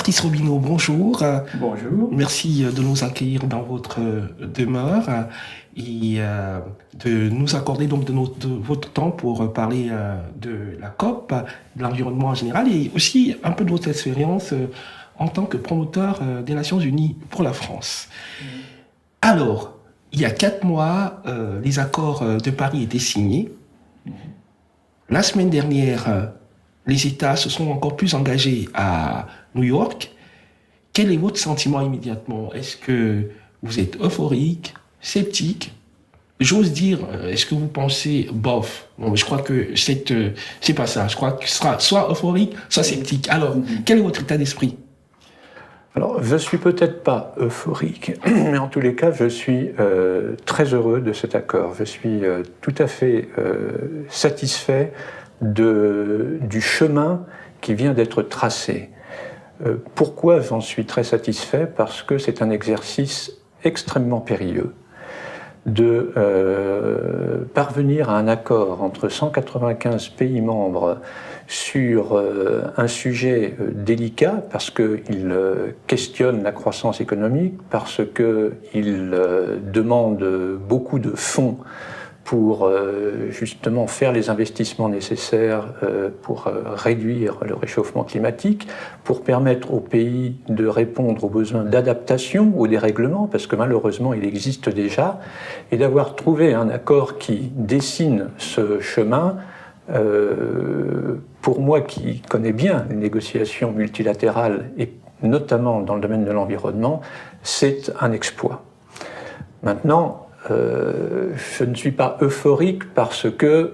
Patrice Robineau, bonjour. Bonjour. Merci de nous accueillir dans votre demeure et de nous accorder donc de votre temps pour parler de la COP, de l'environnement en général et aussi un peu de votre expérience en tant que promoteur des Nations Unies pour la France. Alors, il y a 4 mois, les accords de Paris étaient signés. La semaine dernière, les États se sont encore plus engagés à New York. Quel est votre sentiment immédiatement? Est-ce que vous êtes euphorique, sceptique? J'ose dire, est-ce que vous pensez bof? Bon, je crois que c'est pas ça. Je crois que ce sera soit euphorique, soit sceptique. Alors, quel est votre état d'esprit? Alors, je ne suis peut-être pas euphorique, mais en tous les cas, je suis très heureux de cet accord. Je suis tout à fait satisfait du chemin qui vient d'être tracé. Pourquoi j'en suis très satisfait? Parce que c'est un exercice extrêmement périlleux de parvenir à un accord entre 195 pays membres sur un sujet délicat parce qu'il questionne la croissance économique, parce qu'il demande beaucoup de fonds pour justement faire les investissements nécessaires pour réduire le réchauffement climatique, pour permettre aux pays de répondre aux besoins d'adaptation au dérèglement, parce que malheureusement il existe déjà, et d'avoir trouvé un accord qui dessine ce chemin. Pour moi qui connais bien les négociations multilatérales et notamment dans le domaine de l'environnement, c'est un exploit. Maintenant, je ne suis pas euphorique parce que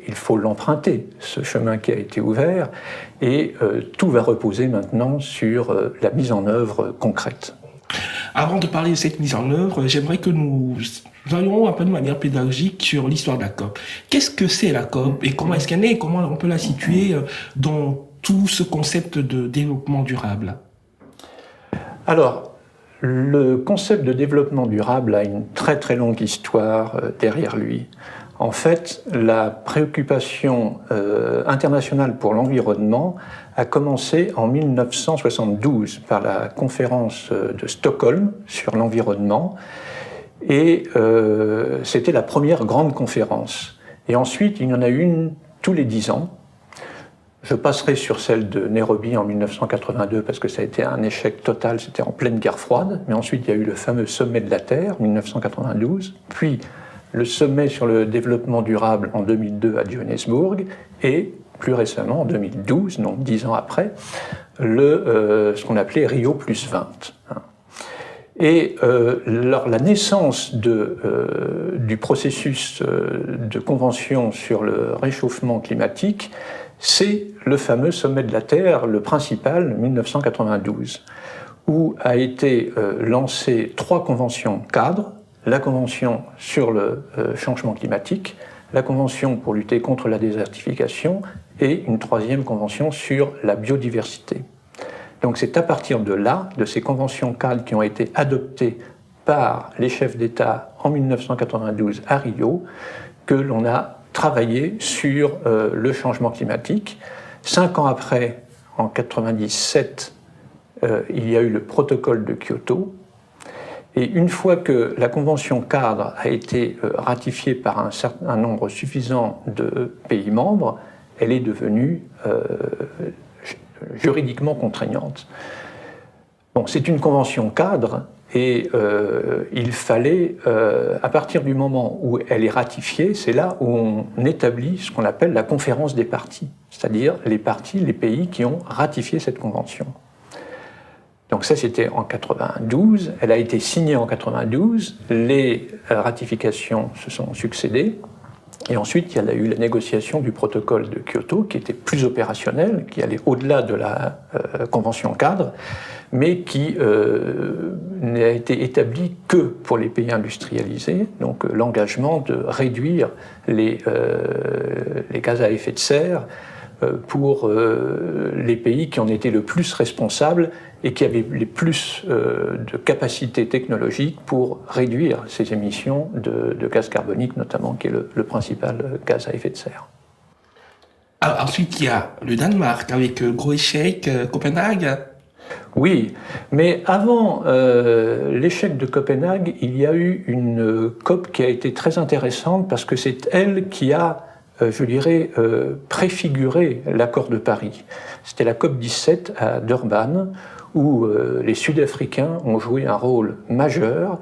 il faut l'emprunter, ce chemin qui a été ouvert, et tout va reposer maintenant sur la mise en œuvre concrète. Avant de parler de cette mise en œuvre, j'aimerais que nous allions un peu de manière pédagogique sur l'histoire de la COP. Qu'est-ce que c'est la COP et comment est-ce qu'elle est et comment on peut la situer dans tout ce concept de développement durable? Alors, le concept de développement durable a une très très longue histoire derrière lui. En fait, la préoccupation internationale pour l'environnement a commencé en 1972 par la conférence de Stockholm sur l'environnement, et c'était la première grande conférence. Et ensuite, il y en a une tous les 10 ans. Je passerai sur celle de Nairobi en 1982 parce que ça a été un échec total, c'était en pleine guerre froide. Mais ensuite, il y a eu le fameux sommet de la Terre, 1992, puis le sommet sur le développement durable en 2002 à Johannesburg, et plus récemment, en 2012, donc 10 ans après, ce qu'on appelait Rio + 20. Et la naissance du processus de convention sur le réchauffement climatique, c'est le fameux sommet de la Terre, le principal, 1992, où a été lancé 3 conventions cadres: la Convention sur le changement climatique, la Convention pour lutter contre la désertification et une 3e convention sur la biodiversité. Donc c'est à partir de là, de ces conventions cadres qui ont été adoptées par les chefs d'État en 1992 à Rio, que l'on a travaillé sur le changement climatique. 5 ans après, en 1997, il y a eu le protocole de Kyoto. Et une fois que la convention cadre a été ratifiée par un nombre suffisant de pays membres, elle est devenue juridiquement contraignante. Bon, c'est une convention cadre et il fallait, à partir du moment où elle est ratifiée, c'est là où on établit ce qu'on appelle la conférence des parties, c'est-à-dire les parties, les pays qui ont ratifié cette convention. Donc ça, c'était en 92, elle a été signée en 92, les ratifications se sont succédées, et ensuite il y a eu la négociation du protocole de Kyoto qui était plus opérationnel, qui allait au-delà de la convention cadre, mais qui n'a été établi que pour les pays industrialisés, donc l'engagement de réduire les gaz à effet de serre pour les pays qui en étaient le plus responsables et qui avaient les plus de capacité technologique pour réduire ces émissions de gaz carbonique, notamment, qui est le principal gaz à effet de serre. Ah, ensuite, il y a le Danemark avec gros échec, Copenhague. Oui, mais avant l'échec de Copenhague, il y a eu une COP qui a été très intéressante parce que c'est elle qui a, je dirais, préfiguré l'accord de Paris. C'était la COP 17 à Durban où les Sud-Africains ont joué un rôle majeur.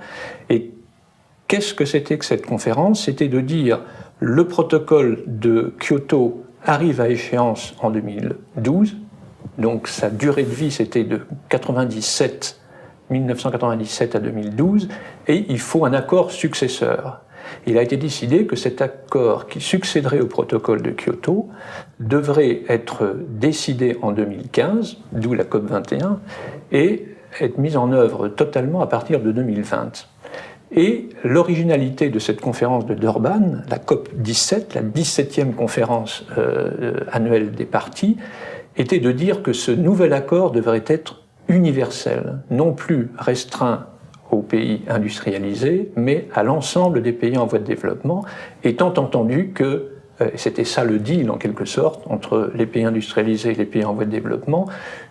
Et qu'est-ce que c'était que cette conférence? C'était de dire le protocole de Kyoto arrive à échéance en 2012. Donc sa durée de vie, c'était de 1997 à 2012, et il faut un accord successeur. Il a été décidé que cet accord qui succéderait au protocole de Kyoto devrait être décidé en 2015, d'où la COP 21, et être mis en œuvre totalement à partir de 2020. Et l'originalité de cette conférence de Durban, la COP 17, la 17e conférence annuelle des parties, était de dire que ce nouvel accord devrait être universel, non plus restreint aux pays industrialisés, mais à l'ensemble des pays en voie de développement, étant entendu que, c'était ça le deal en quelque sorte, entre les pays industrialisés et les pays en voie de développement,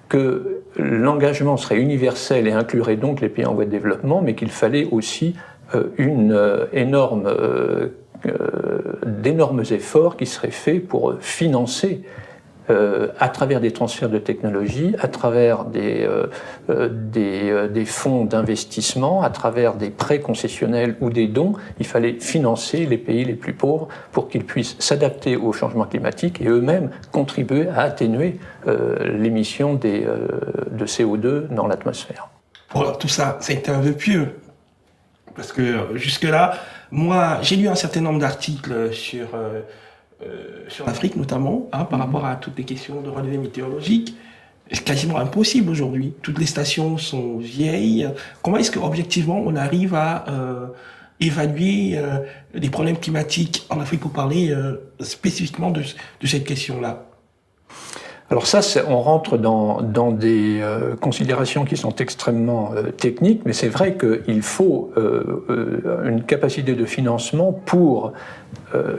que l'engagement serait universel et inclurait donc les pays en voie de développement, mais qu'il fallait aussi d'énormes efforts qui seraient faits pour financer à travers des transferts de technologie, à travers des fonds d'investissement, à travers des prêts concessionnels ou des dons. Il fallait financer les pays les plus pauvres pour qu'ils puissent s'adapter au changement climatique et eux-mêmes contribuer à atténuer l'émission de CO2 dans l'atmosphère. Bon, tout ça, ça a été un vœu pieux. Parce que jusque-là, moi, j'ai lu un certain nombre d'articles sur l'Afrique notamment, par rapport à toutes les questions de relevé météorologique. C'est quasiment impossible aujourd'hui. Toutes les stations sont vieilles. Comment est-ce qu'objectivement on arrive à évaluer les problèmes climatiques en Afrique pour parler spécifiquement de cette question-là? Alors ça, on rentre dans des considérations qui sont extrêmement techniques, mais c'est vrai qu'il faut une capacité de financement pour,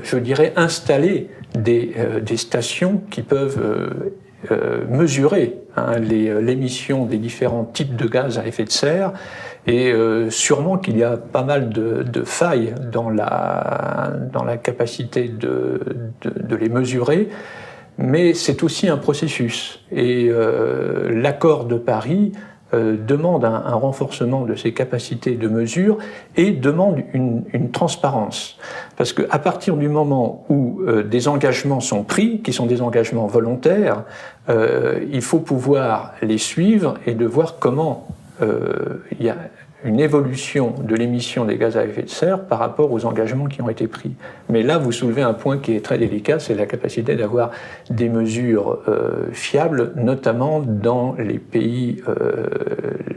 je dirais, installer des stations qui peuvent mesurer l'émission des différents types de gaz à effet de serre. Et sûrement qu'il y a pas mal de failles dans la capacité de les mesurer. Mais c'est aussi un processus. Et l'accord de Paris demande un renforcement de ses capacités de mesure et demande une transparence. Parce qu'à partir du moment où des engagements sont pris, qui sont des engagements volontaires, il faut pouvoir les suivre et de voir comment il y a une évolution de l'émission des gaz à effet de serre par rapport aux engagements qui ont été pris. Mais là, vous soulevez un point qui est très délicat, c'est la capacité d'avoir des mesures fiables, notamment dans les pays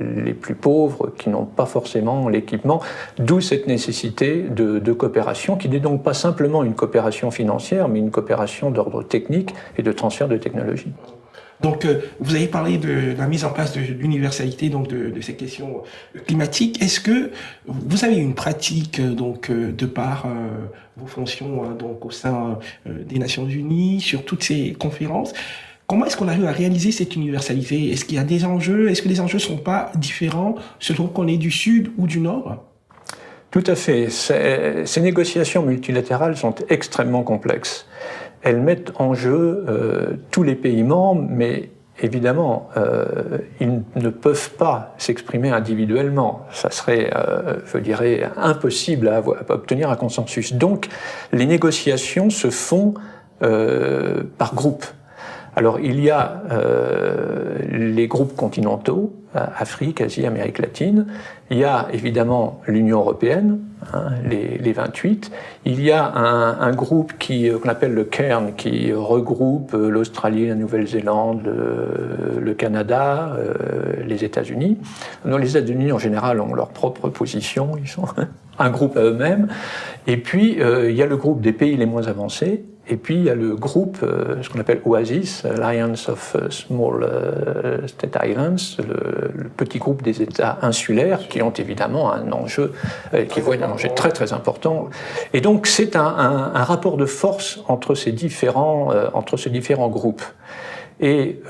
les plus pauvres qui n'ont pas forcément l'équipement, d'où cette nécessité de coopération, qui n'est donc pas simplement une coopération financière, mais une coopération d'ordre technique et de transfert de technologie. Donc, vous avez parlé de la mise en place de l'universalité, donc de ces questions climatiques. Est-ce que vous avez une pratique, donc, de par vos fonctions, donc, au sein des Nations Unies, sur toutes ces conférences? Comment est-ce qu'on arrive à réaliser cette universalité? Est-ce qu'il y a des enjeux? Est-ce que les enjeux ne sont pas différents selon qu'on est du Sud ou du Nord? Tout à fait. Ces négociations multilatérales sont extrêmement complexes. Elles mettent en jeu tous les pays membres, mais évidemment, ils ne peuvent pas s'exprimer individuellement. Ça serait, je dirais, impossible à obtenir un consensus. Donc, les négociations se font par groupe. Alors, il y a les groupes continentaux, Afrique, Asie, Amérique latine. Il y a évidemment l'Union européenne, les 28. Il y a un groupe qu'on appelle le Cairn, qui regroupe l'Australie, la Nouvelle-Zélande, le Canada, les États-Unis. Les États-Unis, en général, ont leur propre position. Ils sont un groupe à eux-mêmes. Et puis, il y a le groupe des pays les moins avancés. Et puis il y a le groupe, ce qu'on appelle OASIS, Alliance of Small State Islands, le petit groupe des États insulaires, qui ont évidemment un enjeu, qui voient un enjeu très très important. Et donc c'est un rapport de force entre ces différents groupes. Et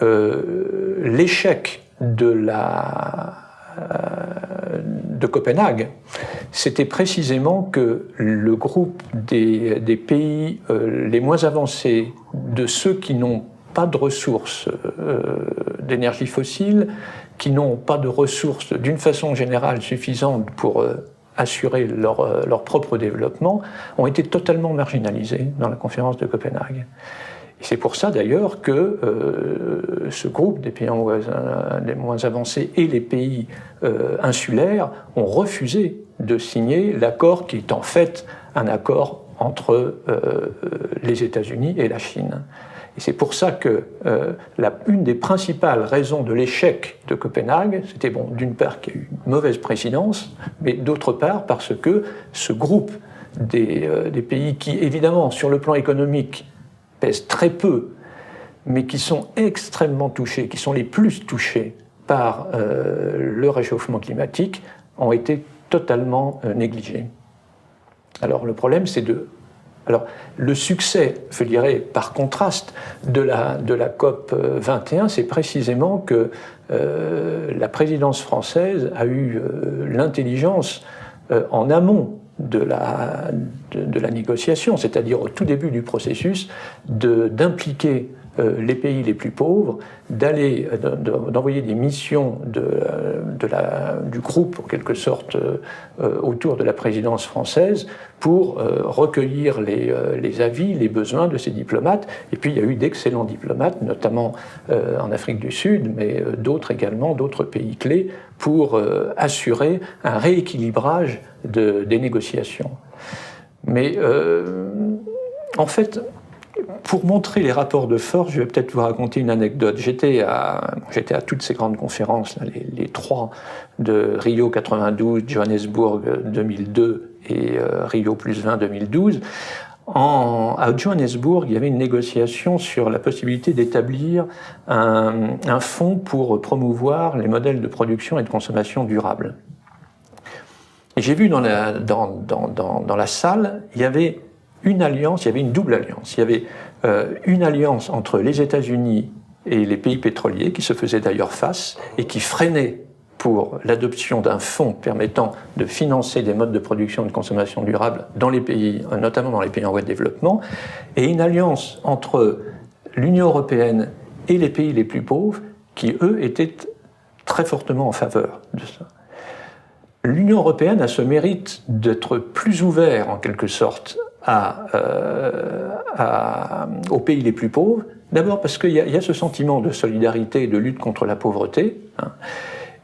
l'échec de Copenhague, c'était précisément que le groupe des pays les moins avancés, de ceux qui n'ont pas de ressources d'énergie fossile, qui n'ont pas de ressources d'une façon générale suffisantes pour assurer leur propre développement, ont été totalement marginalisés dans la conférence de Copenhague. Et c'est pour ça d'ailleurs que ce groupe des pays les moins avancés et les pays insulaires ont refusé de signer l'accord qui est en fait un accord entre les États-Unis et la Chine. Et c'est pour ça que une des principales raisons de l'échec de Copenhague, c'était bon, d'une part qu'il y a eu une mauvaise présidence, mais d'autre part parce que ce groupe des pays qui, évidemment, sur le plan économique, pèsent très peu, mais qui sont extrêmement touchés, qui sont les plus touchés par le réchauffement climatique, ont été totalement négligés. Alors le problème, c'est Alors, le succès, je dirais, par contraste, de la COP 21, c'est précisément que la présidence française a eu l'intelligence en amont de la négociation, c'est-à-dire au tout début du processus, d'impliquer les pays les plus pauvres, d'envoyer des missions du groupe, en quelque sorte, autour de la présidence française, pour recueillir les avis, les besoins de ces diplomates. Et puis il y a eu d'excellents diplomates, notamment en Afrique du Sud, mais d'autres également, d'autres pays clés, pour assurer un rééquilibrage des négociations. Mais en fait, pour montrer les rapports de force, je vais peut-être vous raconter une anecdote. J'étais à toutes ces grandes conférences, là, les trois de Rio 92, Johannesburg 2002 et Rio plus 20 2012. À Johannesburg, il y avait une négociation sur la possibilité d'établir un fonds pour promouvoir les modèles de production et de consommation durables. Et j'ai vu dans la salle, il y avait une alliance, il y avait une double alliance. Il y avait une alliance entre les États-Unis et les pays pétroliers, qui se faisaient d'ailleurs face, et qui freinaient pour l'adoption d'un fonds permettant de financer des modes de production et de consommation durable dans les pays, notamment dans les pays en voie de développement, et une alliance entre l'Union européenne et les pays les plus pauvres, qui, eux, étaient très fortement en faveur de ça. L'Union européenne a ce mérite d'être plus ouvert, en quelque sorte, aux pays les plus pauvres, d'abord parce qu'il y a ce sentiment de solidarité et de lutte contre la pauvreté, hein,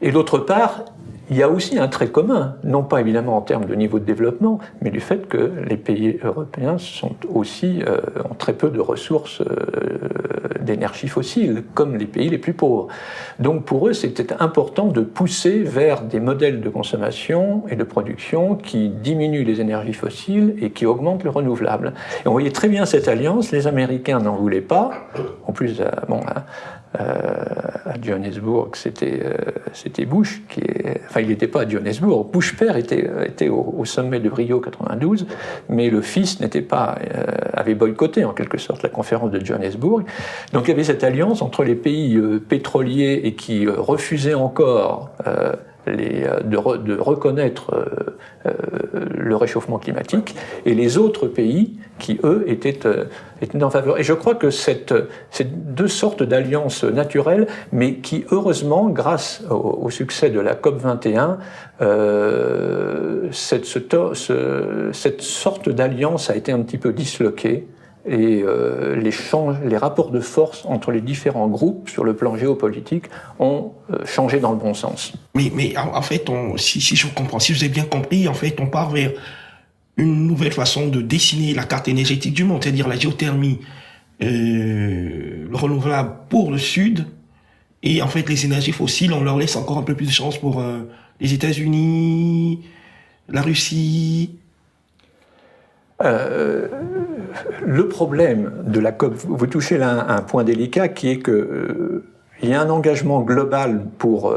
et d'autre part, il y a aussi un trait commun, non pas évidemment en termes de niveau de développement, mais du fait que les pays européens ont très peu de ressources d'énergie fossile, comme les pays les plus pauvres. Donc pour eux, c'était important de pousser vers des modèles de consommation et de production qui diminuent les énergies fossiles et qui augmentent le renouvelable. Et on voyait très bien cette alliance, les Américains n'en voulaient pas. En plus, à Johannesburg, c'était Bush il n'était pas à Johannesburg. Bush père était au sommet de Rio 92, mais le fils avait boycotté en quelque sorte la conférence de Johannesburg. Donc il y avait cette alliance entre les pays pétroliers et qui refusaient encore de reconnaître le réchauffement climatique, et les autres pays qui, eux, étaient en faveur. Et je crois que ces deux sortes d'alliances naturelles, mais qui, heureusement, grâce au succès de la COP 21, cette sorte d'alliance a été un petit peu disloquée, et les rapports de force entre les différents groupes sur le plan géopolitique ont changé dans le bon sens. Mais en fait, si je comprends, si je vous ai bien compris, en fait, on part vers une nouvelle façon de dessiner la carte énergétique du monde, c'est-à-dire la géothermie, le renouvelable pour le Sud, et en fait, les énergies fossiles, on leur laisse encore un peu plus de chance pour les États-Unis, la Russie. le problème de la COP, vous touchez là un point délicat qui est que il y a un engagement global pour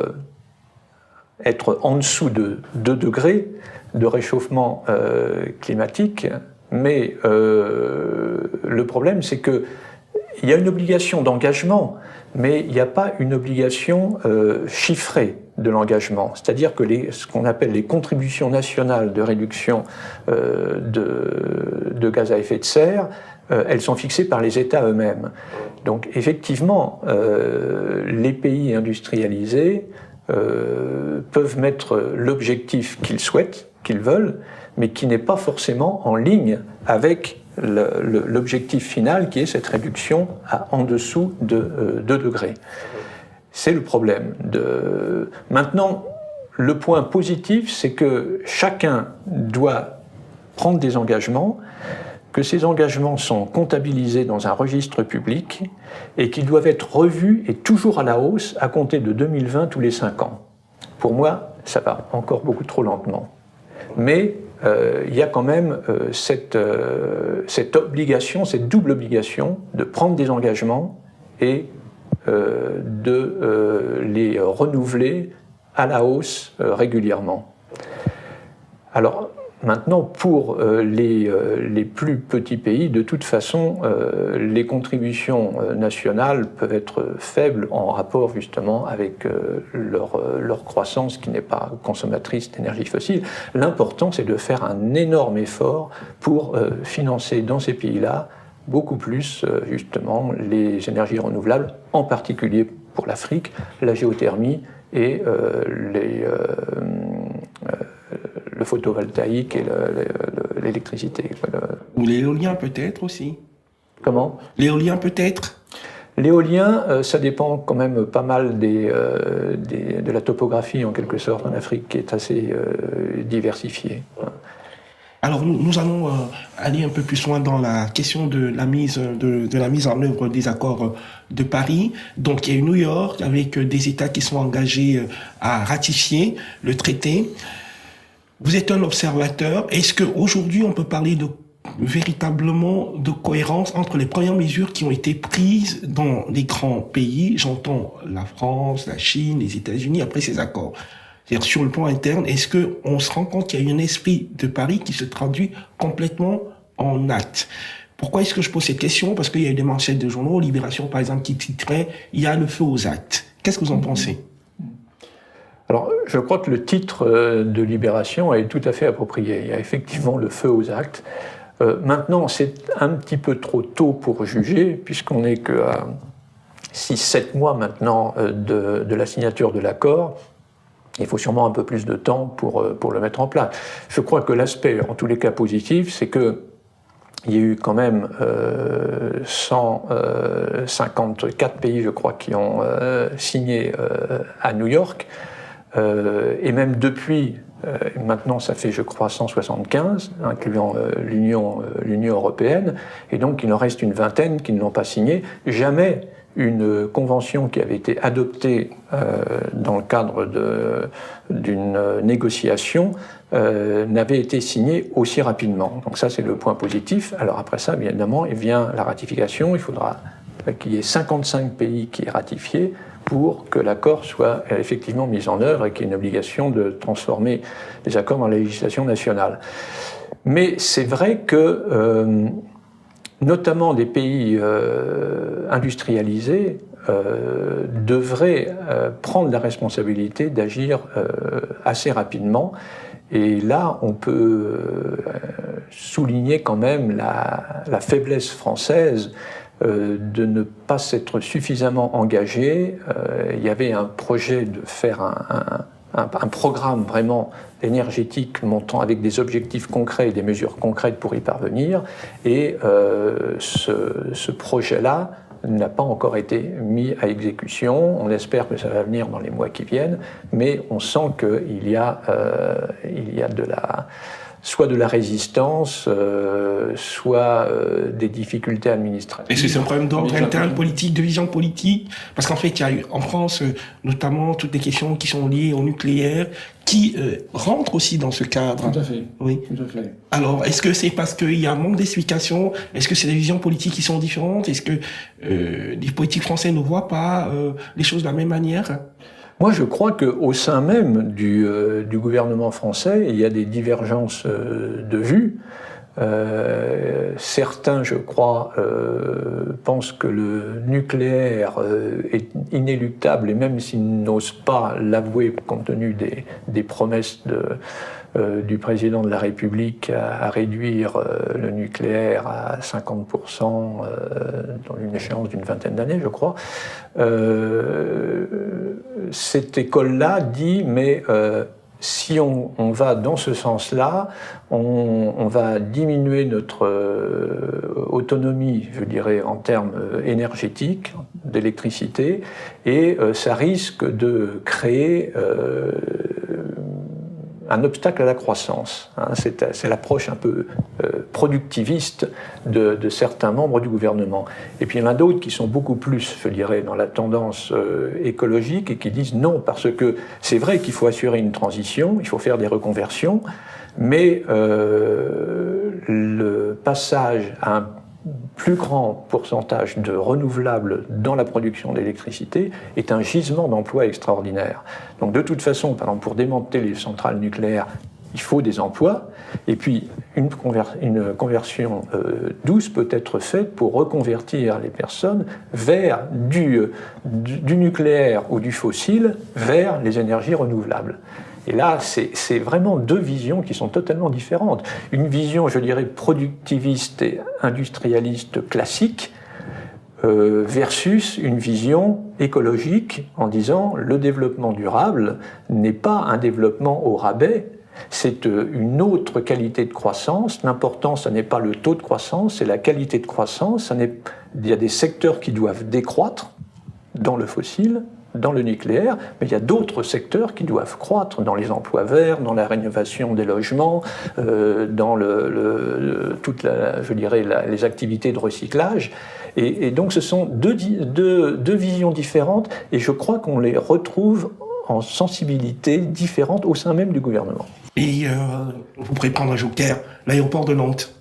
être en dessous de 2 degrés de réchauffement climatique, mais le problème c'est qu'il y a une obligation d'engagement, mais il n'y a pas une obligation chiffrée de l'engagement. C'est-à-dire que ce qu'on appelle les contributions nationales de réduction de gaz à effet de serre, elles sont fixées par les États eux-mêmes. Donc effectivement, les pays industrialisés peuvent mettre l'objectif qu'ils souhaitent, qu'ils veulent, mais qui n'est pas forcément en ligne avec l'objectif final qui est cette réduction en dessous de 2 degrés. C'est le problème. Maintenant, le point positif, c'est que chacun doit prendre des engagements, que ces engagements sont comptabilisés dans un registre public et qu'ils doivent être revus et toujours à la hausse à compter de 2020 tous les 5 ans. Pour moi, ça va encore beaucoup trop lentement. Mais il y a quand même cette obligation, cette double obligation de prendre des engagements et de les renouveler à la hausse régulièrement. Alors maintenant, pour les plus petits pays, de toute façon, les contributions nationales peuvent être faibles en rapport justement avec leur croissance qui n'est pas consommatrice d'énergie fossile. L'important, c'est de faire un énorme effort pour financer dans ces pays-là beaucoup plus justement les énergies renouvelables, en particulier pour l'Afrique, la géothermie et le photovoltaïque et l'électricité. Ou l'éolien peut-être aussi. Comment ? L'éolien peut-être. L'éolien, ça dépend quand même pas mal de la topographie en quelque sorte en Afrique qui est assez diversifiée. Alors nous allons aller un peu plus loin dans la question de la mise en œuvre des accords de Paris. Donc il y a eu New York avec des États qui sont engagés à ratifier le traité. Vous êtes un observateur. Est-ce qu'aujourd'hui on peut parler véritablement de cohérence entre les premières mesures qui ont été prises dans les grands pays, j'entends la France, la Chine, les États-Unis, après ces accords? C'est-à-dire sur le plan interne, est-ce qu'on se rend compte qu'il y a un esprit de Paris qui se traduit complètement en actes? Pourquoi est-ce que je pose cette question? Parce qu'il y a eu des manchettes de journaux, Libération par exemple, qui titraient « Il y a le feu aux actes ». Qu'est-ce que vous en pensez? Alors, je crois que le titre de Libération est tout à fait approprié. Il y a effectivement le feu aux actes. Maintenant, c'est un petit peu trop tôt pour juger, puisqu'on n'est qu'à 6-7 mois maintenant de la signature de l'accord. Il faut sûrement un peu plus de temps pour le mettre en place. Je crois que l'aspect, en tous les cas positif, c'est qu'il y a eu quand même 154 pays, je crois, qui ont signé à New York. Et même depuis, maintenant ça fait je crois 175, incluant l'Union européenne, et donc il en reste une vingtaine qui ne l'ont pas signé. Jamais une convention qui avait été adoptée dans le cadre d'une négociation n'avait été signée aussi rapidement. Donc ça c'est le point positif. Alors après ça, bien évidemment, il vient la ratification, il faudra qu'il y ait 55 pays qui aient ratifié pour que l'accord soit effectivement mis en œuvre et qu'il y ait une obligation de transformer les accords dans la législation nationale. Mais c'est vrai que, notamment des pays industrialisés, devraient prendre la responsabilité d'agir assez rapidement. Et là, on peut souligner quand même la faiblesse française de ne pas s'être suffisamment engagé. Il y avait un projet de faire un programme vraiment énergétique montant avec des objectifs concrets et des mesures concrètes pour y parvenir. Et ce projet-là n'a pas encore été mis à exécution. On espère que ça va venir dans les mois qui viennent, mais on sent qu'il y a soit de la résistance, soit des difficultés administratives. Est-ce que c'est un problème d'ordre interne politique, de vision politique? Parce qu'en fait, il y a eu en France, notamment, toutes les questions qui sont liées au nucléaire, qui rentrent aussi dans ce cadre. Tout à fait. Oui. Tout à fait. Alors, est-ce que c'est parce qu'il y a un manque d'explications? Est-ce que c'est des visions politiques qui sont différentes? Est-ce que les politiques français ne voient pas les choses de la même manière? Moi, je crois qu'au sein même du gouvernement français, il y a des divergences de vues. Certains, je crois, pensent que le nucléaire est inéluctable, et même s'ils n'osent pas l'avouer compte tenu des promesses du président de la République à réduire le nucléaire à 50% dans une échéance d'une vingtaine d'années, je crois. Cette école-là dit, mais si on va dans ce sens-là, on va diminuer notre autonomie, je dirais, en termes énergétiques, d'électricité, et ça risque de créer un obstacle à la croissance. C'est l'approche un peu productiviste de certains membres du gouvernement. Et puis il y en a d'autres qui sont beaucoup plus, je dirais, dans la tendance écologique et qui disent non, parce que c'est vrai qu'il faut assurer une transition, il faut faire des reconversions, mais le passage à un plus grand pourcentage de renouvelables dans la production d'électricité est un gisement d'emplois extraordinaire. Donc de toute façon, par exemple, pour démanteler les centrales nucléaires, il faut des emplois, et puis une conversion douce peut être faite pour reconvertir les personnes vers du nucléaire ou du fossile vers les énergies renouvelables. Et là, c'est vraiment deux visions qui sont totalement différentes. Une vision, je dirais, productiviste et industrialiste classique versus une vision écologique en disant le développement durable n'est pas un développement au rabais, c'est une autre qualité de croissance. L'important, ce n'est pas le taux de croissance, c'est la qualité de croissance. Il y a des secteurs qui doivent décroître dans le fossile, dans le nucléaire, mais il y a d'autres secteurs qui doivent croître dans les emplois verts, dans la rénovation des logements, dans toute je dirais, les activités de recyclage. Et donc ce sont deux visions différentes, et je crois qu'on les retrouve en sensibilité différente au sein même du gouvernement. Et vous pourrez prendre un joker, l'aéroport de Nantes.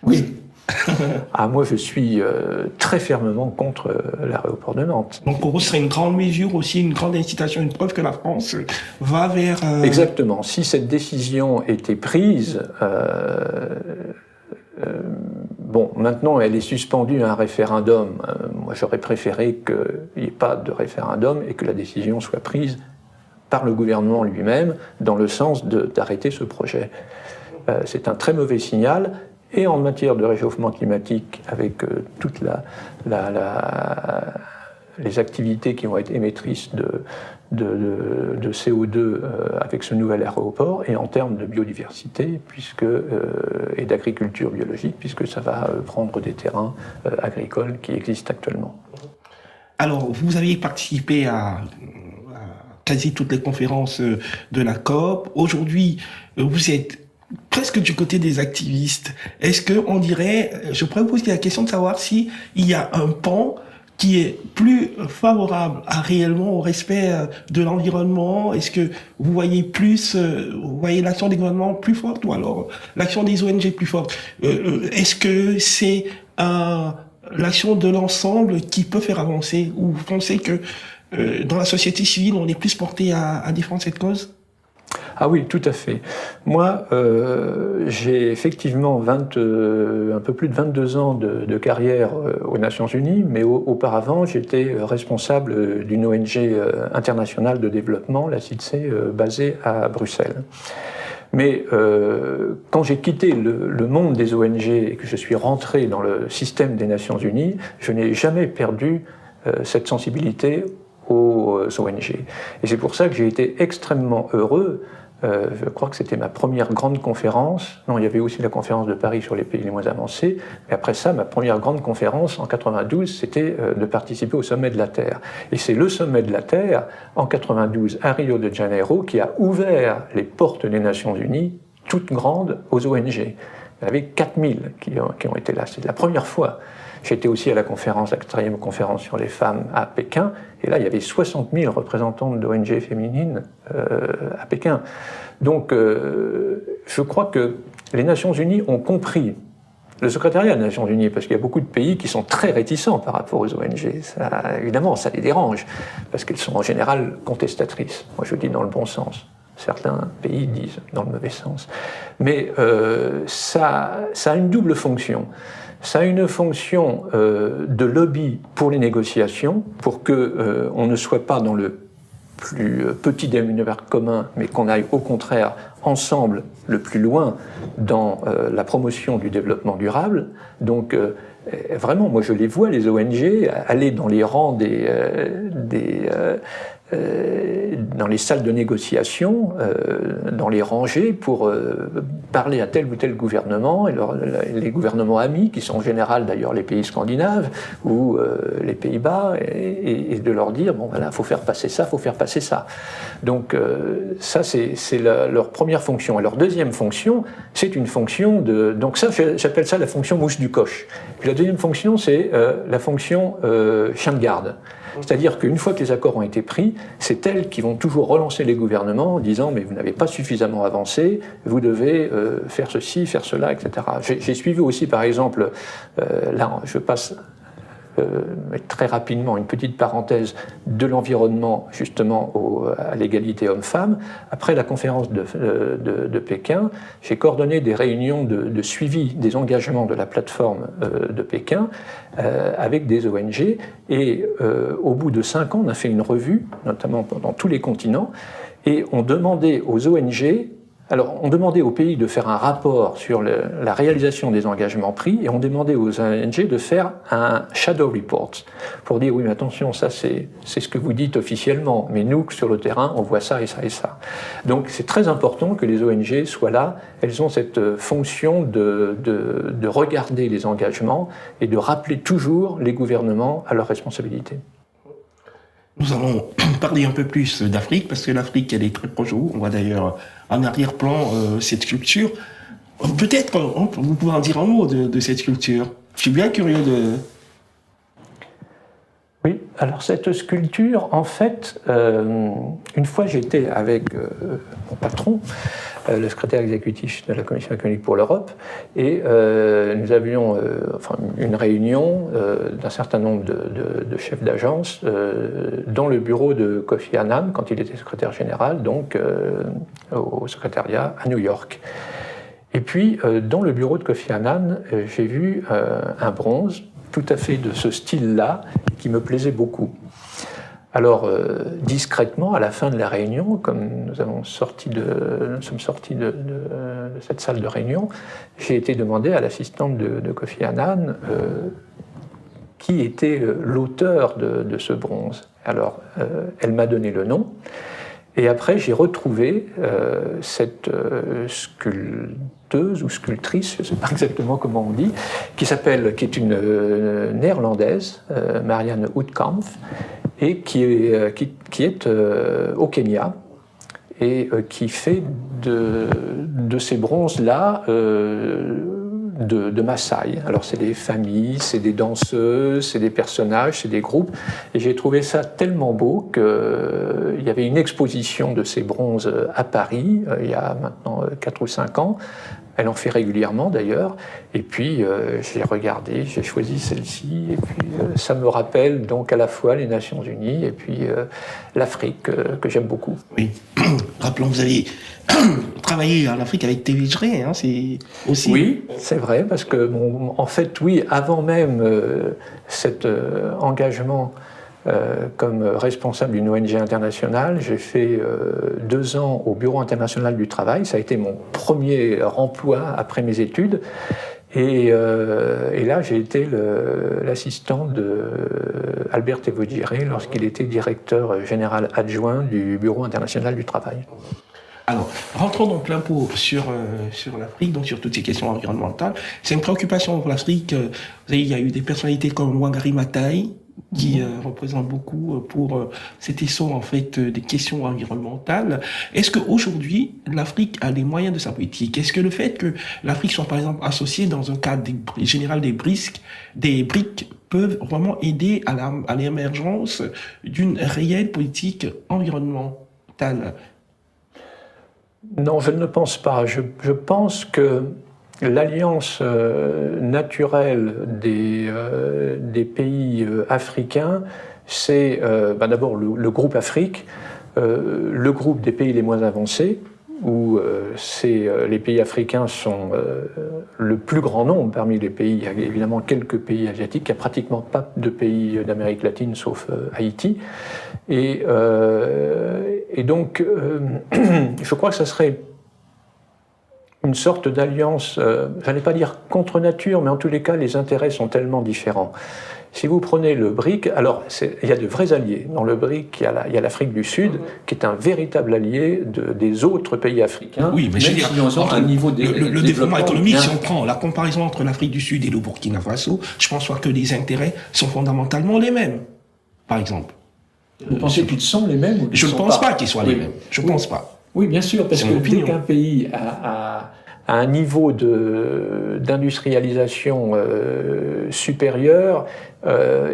Oui. Moi, je suis très fermement contre l'aéroport de Nantes. Donc pour vous, ce serait une grande mesure aussi, une grande incitation, une preuve que la France va vers... Exactement. Si cette décision était prise, bon, maintenant elle est suspendue à un référendum. Moi, j'aurais préféré qu'il n'y ait pas de référendum et que la décision soit prise par le gouvernement lui-même dans le sens d'arrêter ce projet. C'est un très mauvais signal. Et en matière de réchauffement climatique, avec toutes les activités qui vont être émettrices de CO2 avec ce nouvel aéroport, et en termes de biodiversité et d'agriculture biologique, puisque ça va prendre des terrains agricoles qui existent actuellement. Alors, vous avez participé à quasi toutes les conférences de la COP. Aujourd'hui, vous êtes presque du côté des activistes. Est-ce que on dirait, je pourrais vous poser la question de savoir si il y a un pan qui est plus favorable réellement au respect de l'environnement? Est-ce que vous voyez l'action des gouvernements plus forte, ou alors l'action des ONG plus forte? Est-ce que c'est l'action de l'ensemble qui peut faire avancer, ou vous pensez que dans la société civile, on est plus porté à défendre cette cause? Ah oui, tout à fait. Moi, j'ai effectivement un peu plus de 22 ans de carrière aux Nations Unies, mais auparavant, j'étais responsable d'une ONG internationale de développement, la CIDSE, basée à Bruxelles. Mais quand j'ai quitté le monde des ONG et que je suis rentré dans le système des Nations Unies, je n'ai jamais perdu cette sensibilité aux ONG. Et c'est pour ça que j'ai été extrêmement heureux. Je crois que c'était ma première grande conférence. Non, il y avait aussi la conférence de Paris sur les pays les moins avancés. Mais après ça, ma première grande conférence en 92, c'était de participer au sommet de la Terre. Et c'est le sommet de la Terre, en 92, à Rio de Janeiro, qui a ouvert les portes des Nations Unies toutes grandes aux ONG. Il y en avait 4000 qui ont été là. C'est la première fois. J'étais aussi à la 4e conférence sur les femmes à Pékin, et là, il y avait 60 000 représentantes d'ONG féminines à Pékin. Donc, je crois que les Nations Unies ont compris, le secrétariat des Nations Unies, parce qu'il y a beaucoup de pays qui sont très réticents par rapport aux ONG. Ça, évidemment, ça les dérange, parce qu'elles sont en général contestatrices. Moi, je dis dans le bon sens. Certains pays disent dans le mauvais sens. Mais ça a une double fonction. Ça a une fonction de lobby pour les négociations, pour qu'on ne soit pas dans le plus petit dénominateur commun, mais qu'on aille au contraire ensemble le plus loin dans la promotion du développement durable. Donc vraiment, moi je les vois, les ONG, aller dans les rangs dans les salles de négociation, dans les rangées, pour parler à tel ou tel gouvernement, et les gouvernements amis, qui sont en général d'ailleurs les pays scandinaves ou les Pays-Bas, et de leur dire, bon voilà, faut faire passer ça, faut faire passer ça. Donc ça, c'est leur première fonction. Et leur deuxième fonction, c'est une fonction de... Donc ça, j'appelle ça la fonction mouche du coche. Puis la deuxième fonction, c'est la fonction chien de garde. C'est-à-dire qu'une fois que les accords ont été pris, c'est elles qui vont toujours relancer les gouvernements en disant « mais vous n'avez pas suffisamment avancé, vous devez faire ceci, faire cela, etc. » J'ai suivi aussi, par exemple, là je passe très rapidement une petite parenthèse de l'environnement justement à l'égalité homme-femme. Après la conférence de Pékin, j'ai coordonné des réunions de suivi des engagements de la plateforme de Pékin avec des ONG, et au bout de 5 ans, on a fait une revue, notamment dans tous les continents, et on demandait aux ONG... Alors, on demandait aux pays de faire un rapport sur la réalisation des engagements pris, et on demandait aux ONG de faire un shadow report pour dire oui, mais attention, ça c'est ce que vous dites officiellement, mais nous, sur le terrain, on voit ça et ça et ça. Donc, c'est très important que les ONG soient là. Elles ont cette fonction de regarder les engagements et de rappeler toujours les gouvernements à leurs responsabilités. Nous allons parler un peu plus d'Afrique, parce que l'Afrique, elle est très proche de vous. On voit d'ailleurs en arrière-plan cette sculpture. Peut-être, vous pouvez en dire un mot de cette sculpture. Je suis bien curieux de... Oui, alors cette sculpture, en fait, une fois j'étais avec mon patron, le secrétaire exécutif de la Commission économique pour l'Europe, et nous avions une réunion d'un certain nombre de chefs d'agence dans le bureau de Kofi Annan, quand il était secrétaire général, donc au secrétariat à New York. Et puis, dans le bureau de Kofi Annan, j'ai vu un bronze tout à fait de ce style-là, qui me plaisait beaucoup. Alors, discrètement, à la fin de la réunion, comme nous sommes sortis de cette salle de réunion, j'ai été demandé à l'assistante de Kofi Annan qui était l'auteur de ce bronze. Alors, elle m'a donné le nom, et après j'ai retrouvé cette sculpteuse ou sculptrice, je ne sais pas exactement comment on dit, qui est une néerlandaise, Marianne Houtkampf, et qui est au Kenya, et qui fait de ces bronzes-là de Maasai. Alors c'est des familles, c'est des danseuses, c'est des personnages, c'est des groupes, et j'ai trouvé ça tellement beau qu'il y avait une exposition de ces bronzes à Paris, il y a maintenant 4 ou 5 ans. Elle en fait régulièrement d'ailleurs, et puis j'ai regardé, j'ai choisi celle-ci, et puis ça me rappelle donc à la fois les Nations Unies et puis l'Afrique que j'aime beaucoup. Oui, rappelons, vous avez travaillé en Afrique avec TVJ, hein, c'est aussi... Oui, c'est vrai, parce que en fait, oui, avant même cet engagement comme responsable d'une ONG internationale, j'ai fait 2 ans au Bureau international du travail. Ça a été mon premier emploi après mes études. Et là, j'ai été l'assistant d'Albert Evogire lorsqu'il était directeur général adjoint du Bureau international du travail. Alors, rentrons donc plein pot sur l'Afrique, donc sur toutes ces questions environnementales. C'est une préoccupation pour l'Afrique. Vous savez, il y a eu des personnalités comme Wangari Maathai, qui représente beaucoup pour cet essor en fait des questions environnementales. Est-ce qu'aujourd'hui l'Afrique a les moyens de sa politique? Est-ce que le fait que l'Afrique soit par exemple associée dans un cadre général des BRICS peuvent vraiment aider à l'émergence d'une réelle politique environnementale? Non, je ne pense pas. Je pense que l'alliance naturelle des pays africains, c'est d'abord le groupe Afrique, le groupe des pays les moins avancés, où les pays africains sont le plus grand nombre parmi les pays. Il y a évidemment quelques pays asiatiques, il n'y a pratiquement pas de pays d'Amérique latine sauf Haïti. Et donc, je crois que ça serait une sorte d'alliance, j'allais pas dire contre nature, mais en tous les cas, les intérêts sont tellement différents. Si vous prenez le BRIC, alors il y a de vrais alliés. Dans le BRIC, il y a l'Afrique du Sud, qui est un véritable allié des autres pays africains. Oui, mais je veux dire, un niveau le développement économique, si on prend la comparaison entre l'Afrique du Sud et le Burkina Faso, je pense pas que les intérêts sont fondamentalement les mêmes, par exemple. Vous pensez qu'ils sont les mêmes ou je ne pense pas qu'ils soient les mêmes. Je ne pense pas. Oui, bien sûr, parce que dès qu'un pays a un niveau d'industrialisation supérieur,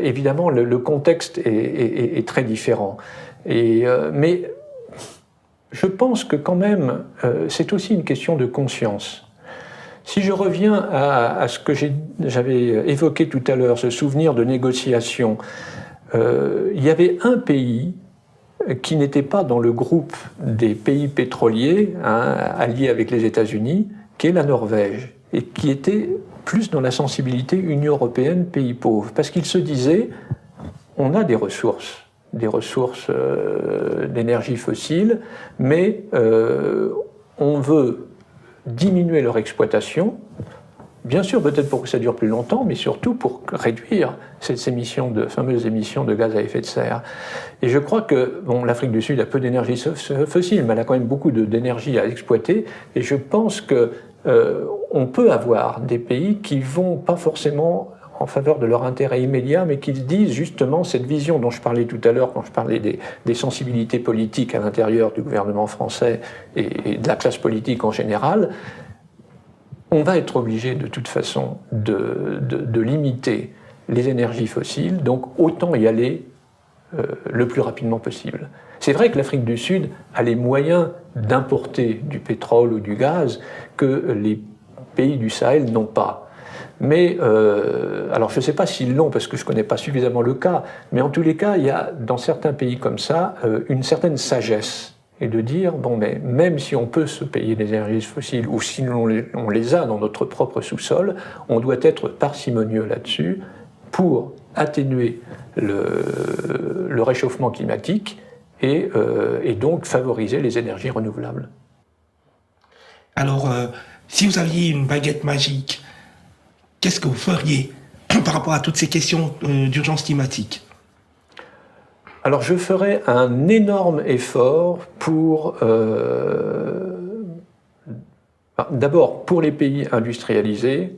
évidemment, le contexte est très différent. Mais je pense que quand même, c'est aussi une question de conscience. Si je reviens à ce que j'avais évoqué tout à l'heure, ce souvenir de négociation, il y avait un pays qui n'était pas dans le groupe des pays pétroliers, alliés avec les États-Unis, qui est la Norvège, et qui était plus dans la sensibilité Union européenne, pays pauvres, parce qu'il se disait, on a des ressources d'énergie fossile, mais on veut diminuer leur exploitation, bien sûr, peut-être pour que ça dure plus longtemps, mais surtout pour réduire ces fameuses émissions de gaz à effet de serre. Et je crois que l'Afrique du Sud a peu d'énergie fossile, mais elle a quand même beaucoup d'énergie à exploiter. Et je pense que on peut avoir des pays qui vont pas forcément en faveur de leur intérêt immédiat, mais qui disent justement cette vision dont je parlais tout à l'heure, quand je parlais des sensibilités politiques à l'intérieur du gouvernement français et de la classe politique en général. On va être obligé de toute façon de limiter les énergies fossiles, donc autant y aller le plus rapidement possible. C'est vrai que l'Afrique du Sud a les moyens d'importer du pétrole ou du gaz que les pays du Sahel n'ont pas. Mais, alors je ne sais pas s'ils l'ont parce que je ne connais pas suffisamment le cas, mais en tous les cas, il y a dans certains pays comme ça une certaine sagesse. Et de dire, mais même si on peut se payer des énergies fossiles, ou si on les a dans notre propre sous-sol, on doit être parcimonieux là-dessus pour atténuer le réchauffement climatique et donc favoriser les énergies renouvelables. Alors, si vous aviez une baguette magique, qu'est-ce que vous feriez par rapport à toutes ces questions d'urgence climatique ? Alors je ferai un énorme effort pour, d'abord pour les pays industrialisés,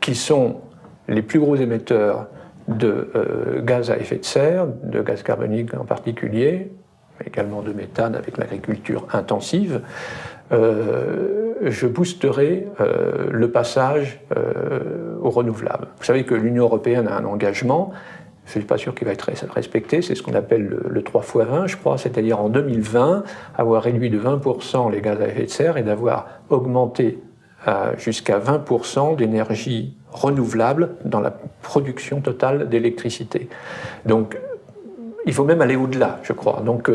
qui sont les plus gros émetteurs de gaz à effet de serre, de gaz carbonique en particulier, mais également de méthane avec l'agriculture intensive. Je boosterai le passage aux renouvelables. Vous savez que l'Union européenne a un engagement. Je ne suis pas sûr qu'il va être respecté, c'est ce qu'on appelle le 3x20, je crois, c'est-à-dire en 2020, avoir réduit de 20% les gaz à effet de serre et d'avoir augmenté jusqu'à 20% d'énergie renouvelable dans la production totale d'électricité. Donc, il faut même aller au-delà, je crois. Donc,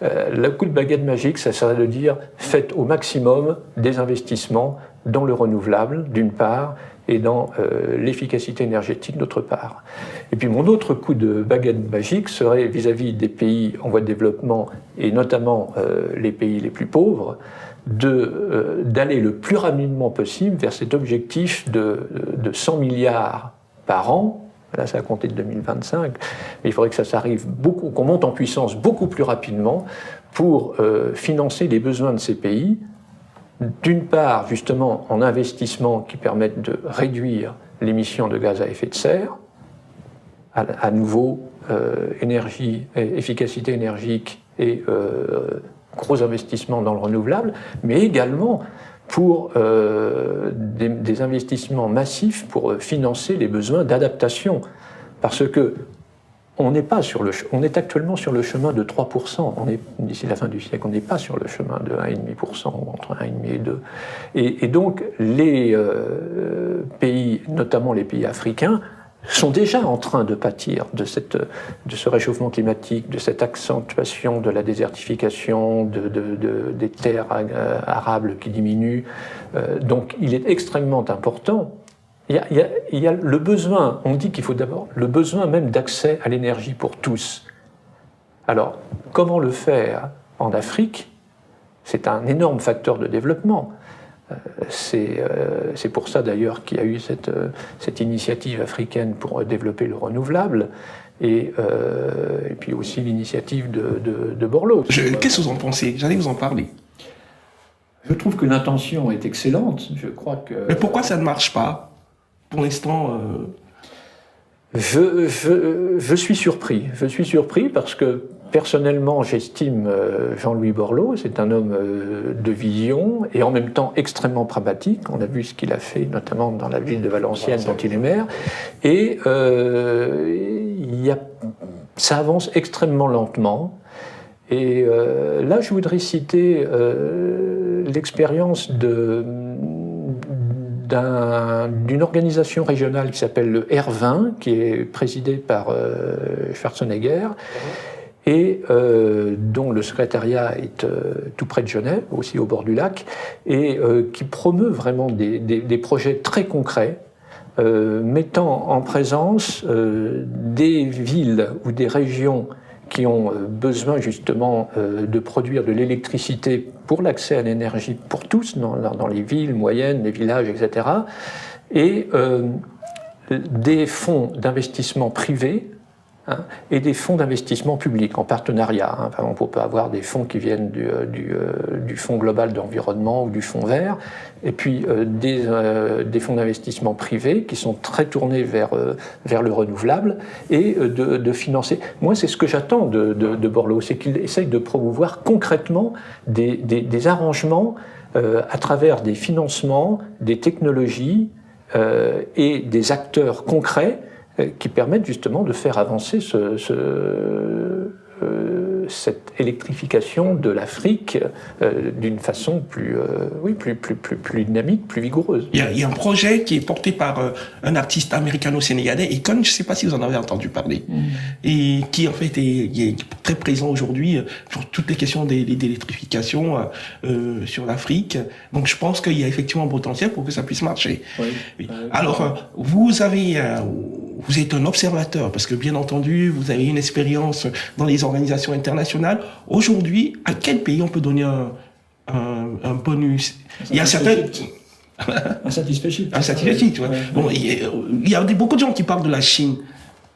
le coup de baguette magique, ça serait de dire, faites au maximum des investissements dans le renouvelable, d'une part, et dans l'efficacité énergétique d'autre part. Et puis mon autre coup de baguette magique serait vis-à-vis des pays en voie de développement, et notamment les pays les plus pauvres, d'aller le plus rapidement possible vers cet objectif de 100 milliards par an. Là, ça a compté de 2025, mais il faudrait que ça arrive qu'on monte en puissance beaucoup plus rapidement pour financer les besoins de ces pays. D'une part, justement, en investissement qui permettent de réduire l'émission de gaz à effet de serre, à nouveau énergie, efficacité énergique et gros investissements dans le renouvelable, mais également pour des investissements massifs pour financer les besoins d'adaptation. Parce que on est actuellement sur le chemin de 3%. D'ici la fin du siècle, on n'est pas sur le chemin de 1,5%, ou entre 1,5 et 2. Et donc, les pays, notamment les pays africains, sont déjà en train de pâtir de ce réchauffement climatique, de cette accentuation de la désertification, des terres arables qui diminuent. Donc, il est extrêmement important. Il y a le besoin, on dit qu'il faut d'abord le besoin même d'accès à l'énergie pour tous. Alors, comment le faire en Afrique? C'est un énorme facteur de développement. C'est pour ça d'ailleurs qu'il y a eu cette initiative africaine pour développer le renouvelable et puis aussi l'initiative de Borloo. Qu'est-ce que vous en pensez? J'allais vous en parler. Je trouve que l'intention est excellente. Je crois que... Mais pourquoi ça ne marche pas? Pour l'instant... Je suis surpris. Je suis surpris parce que personnellement, j'estime Jean-Louis Borloo, c'est un homme de vision et en même temps extrêmement pragmatique. On a vu ce qu'il a fait, notamment dans la ville de Valenciennes, dont il est maire. Et ça avance extrêmement lentement. Et là, je voudrais citer l'expérience d'une organisation régionale qui s'appelle le R20, qui est présidée par Schwarzenegger, et dont le secrétariat est tout près de Genève, aussi au bord du lac, et qui promeut vraiment des projets très concrets, mettant en présence des villes ou des régions qui ont besoin justement de produire de l'électricité pour l'accès à l'énergie pour tous, dans les villes moyennes, les villages, etc. Et des fonds d'investissement privés et des fonds d'investissement publics en partenariat. Enfin, on peut avoir des fonds qui viennent du Fonds global d'environnement ou du Fonds vert, et puis des fonds d'investissement privés qui sont très tournés vers le renouvelable et de financer. Moi, c'est ce que j'attends de Borloo, c'est qu'il essaye de promouvoir concrètement des arrangements à travers des financements, des technologies et des acteurs concrets qui permettent justement de faire avancer cette électrification de l'Afrique d'une façon plus dynamique, plus vigoureuse. Il y a un projet qui est porté par un artiste américano-sénégalais, Akon, je ne sais pas si vous en avez entendu parler, et qui en fait est très présent aujourd'hui sur toutes les questions d'électrification sur l'Afrique. Donc je pense qu'il y a effectivement un potentiel pour que ça puisse marcher. Oui. Alors, vous êtes un observateur, parce que bien entendu, vous avez une expérience dans les organisations internationales. Aujourd'hui, à quel pays on peut donner un bonus? Il y a certains... Un satisfait. Un satisfait, tu vois. Bon, il y a beaucoup de gens qui parlent de la Chine.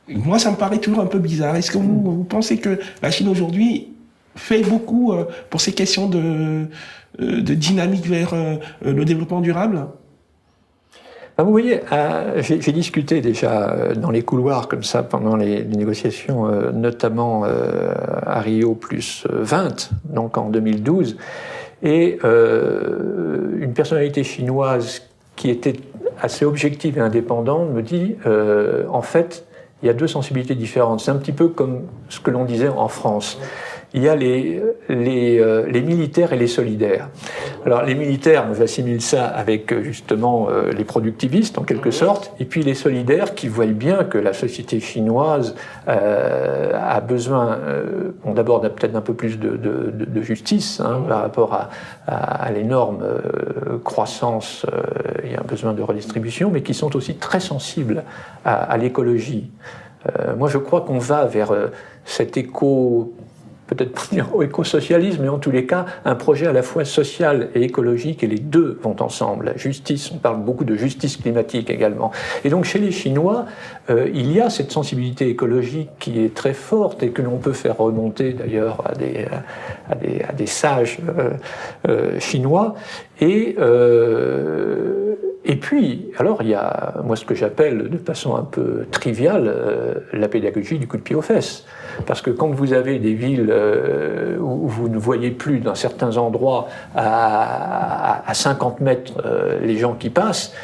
Moi, ça me paraît toujours un peu bizarre. Est-ce que vous pensez que la Chine aujourd'hui fait beaucoup pour ces questions de dynamique vers le développement durable? Vous voyez, j'ai discuté déjà dans les couloirs comme ça pendant les négociations, notamment à Rio plus 20, donc en 2012, et une personnalité chinoise qui était assez objective et indépendante me dit, en fait, il y a deux sensibilités différentes. C'est un petit peu comme ce que l'on disait en France. Il y a les militaires et les solidaires. Alors les militaires, j'assimile ça avec justement les productivistes en quelque sorte, et puis les solidaires qui voient bien que la société chinoise a besoin, d'abord peut-être un peu plus de justice par rapport à l'énorme croissance, il y a un besoin de redistribution, mais qui sont aussi très sensibles à l'écologie. Moi je crois qu'on va vers cet peut-être pas dire éco-socialisme, mais en tous les cas, un projet à la fois social et écologique, et les deux vont ensemble. La justice, on parle beaucoup de justice climatique également. Et donc, chez les Chinois, il y a cette sensibilité écologique qui est très forte et que l'on peut faire remonter d'ailleurs à des sages chinois. Et Et puis, alors, il y a, moi, ce que j'appelle de façon un peu triviale, la pédagogie du coup de pied aux fesses. Parce que quand vous avez des villes où vous ne voyez plus dans certains endroits à 50 mètres les gens qui passent,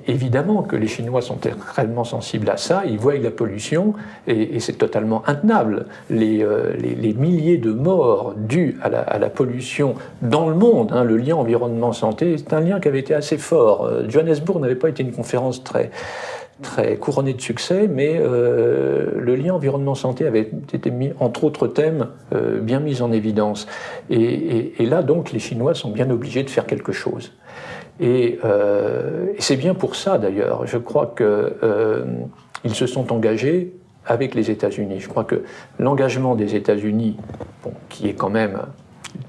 évidemment que les Chinois sont extrêmement sensibles à ça, ils voient la pollution et c'est totalement intenable. Les milliers de morts dus à la pollution dans le monde, hein, le lien environnement-santé, c'est un lien qui avait été assez fort. Johannesburg n'avait pas été une conférence très couronnée de succès, mais le lien environnement-santé avait été mis, entre autres thèmes, bien mis en évidence. Et là, donc, les Chinois sont bien obligés de faire quelque chose. Et c'est bien pour ça, d'ailleurs. Je crois qu'ils se sont engagés avec les États-Unis. Je crois que l'engagement des États-Unis, bon, qui est quand même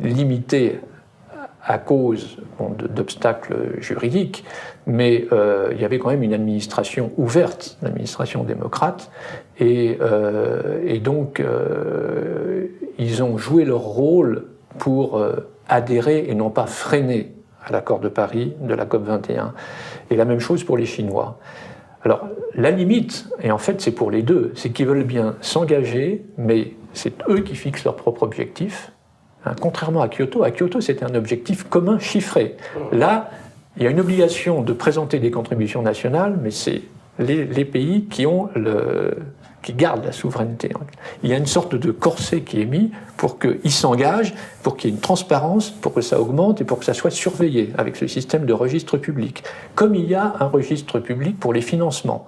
limité à cause d'obstacles juridiques, mais il y avait quand même une administration ouverte, l'administration démocrate, et donc ils ont joué leur rôle pour adhérer et non pas freiner à l'accord de Paris de la COP21. Et la même chose pour les Chinois. Alors, la limite, et en fait c'est pour les deux, c'est qu'ils veulent bien s'engager, mais c'est eux qui fixent leurs propres objectifs. Contrairement à Kyoto c'était un objectif commun chiffré. Là, il y a une obligation de présenter des contributions nationales, mais c'est les pays qui gardent la souveraineté. Il y a une sorte de corset qui est mis pour qu'ils s'engagent, pour qu'il y ait une transparence, pour que ça augmente et pour que ça soit surveillé avec ce système de registre public. Comme il y a un registre public pour les financements.